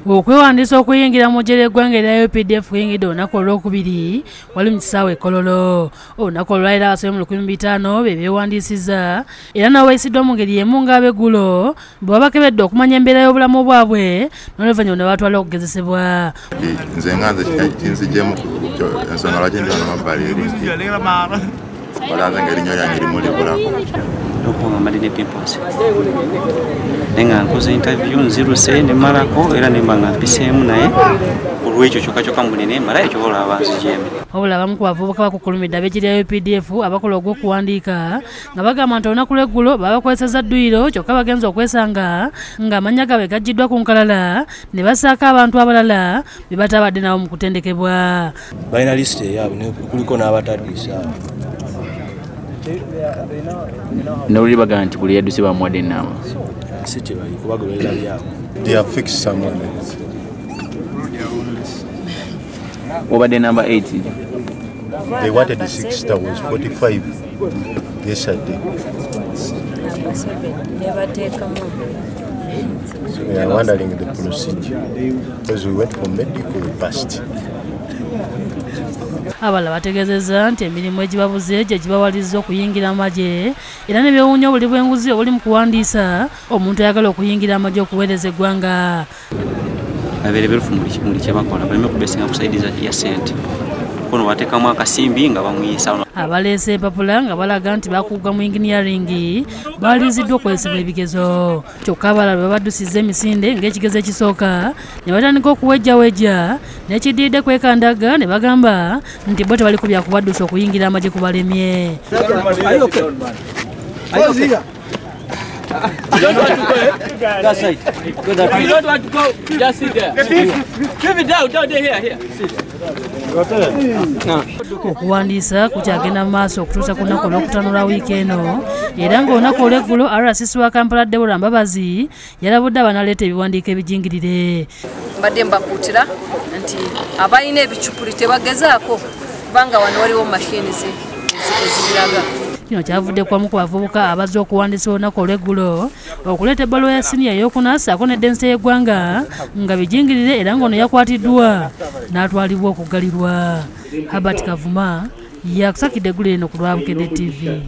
Okwewandiisa okuyingira mu ggye ly'eggwanga erya UPDF kuyingidde olunaku olwokubiri wali mu kisaawe e Kololo. Olunaku olwaliro abasomi mu 500 be beewandiisizza era nabo bayisiddwa mu ngeri y'emu ng'ab'eggulo bwe babakebedde okumanya embeera y'obulamu bwabwe n'oluvannyuma ne batwala okugezesebwa. Nze nga kinziggyemu ensonga lwaki ndi wano mabbali eringi balanze ng'erinnyo lyange limulibulako okuba mbalina pimples nenga nkoze interview nziruse ne malako era ne mbanga mpiseemu naye olw'ekyo kyokka munene mala ekyo olaba nzijeme. Wabula abamu ku bavubuka bakukulumidde ab'eggye lya UPDF abakola ogw'okuwandiika nga bagamba nti olunaku lw'eggulo baba bakozesezza dduyiro kyokka bagenza okwesanga ng'amannya gaabwe gaggiddwa ku nkalala ne basaaka abantu abalala be batabadde nabo mu kutendekebwa. Balina lisiti eyaabwe kuliko n'abataddiisa. Noluli bagamba nti buli yadduse bamuwadde ennaama. Si kye bali kubagoberera byabwe. They have fixed someone. Obadde number 8. They wanted the 6, that was 45 yesterday. So we are wondering the procedure because we went for medical, we passed. Abala bategeezezza nti emirimu egibabuze gye gibawalirizza okuyingira amagye era ne beewuunya obuli bw'enguzi obuli mu kuwandiisa omuntu ayagala okuyingira amagye okuweereza eggwanga. Babeere beerufu muli kye bakola baleme kubeesinga kusaidiza ya ssente kono bateekamu akasimbi nga bamuyisa. Abaleese empapula nga balaga nti bakuggwa mu engineering baaliziddwa okwesibwa ebigezo kyokka abalala bwe baddusizza emisinde ng'ekigezo ekisooka ne batandika okuwejjawejja n'ekiddiridde kwekandaga ne bagamba nti bo tebali ku byakubaddusa okuyingira amagye ku balemye. You don't want to go, eh? That side. Go that way. You don't want to go, just sit there. Give it down there, here. Sit. Okuwandiisa kukyagenda mu maaso okutuusa ku lunaku olw'okutanula wiiki eno era ng'olunaku olw'eggulo RCC wa Kampala Deborah Mbabazi yalabudde abanaleeta ebiwandiiko ebijingirire. Mbadde mbakuutira nti abalina ebicupuli tebagezaako kubanga wano waliwo mashini ezibiraga. Kino kyavudde kwamu ku bavubuka abazze okuwandiisa olunaku olw'eggulo okuleeta ebbaluwa ya siniya ey'okuna ssaako n'eddensi y'eggwanga nga bijingirire era ng'ono yakwatiddwa n'atwalibwa okuggalirwa. Herbert Kavuma yakusakidde eggulo eno ku Lwabukedde TV.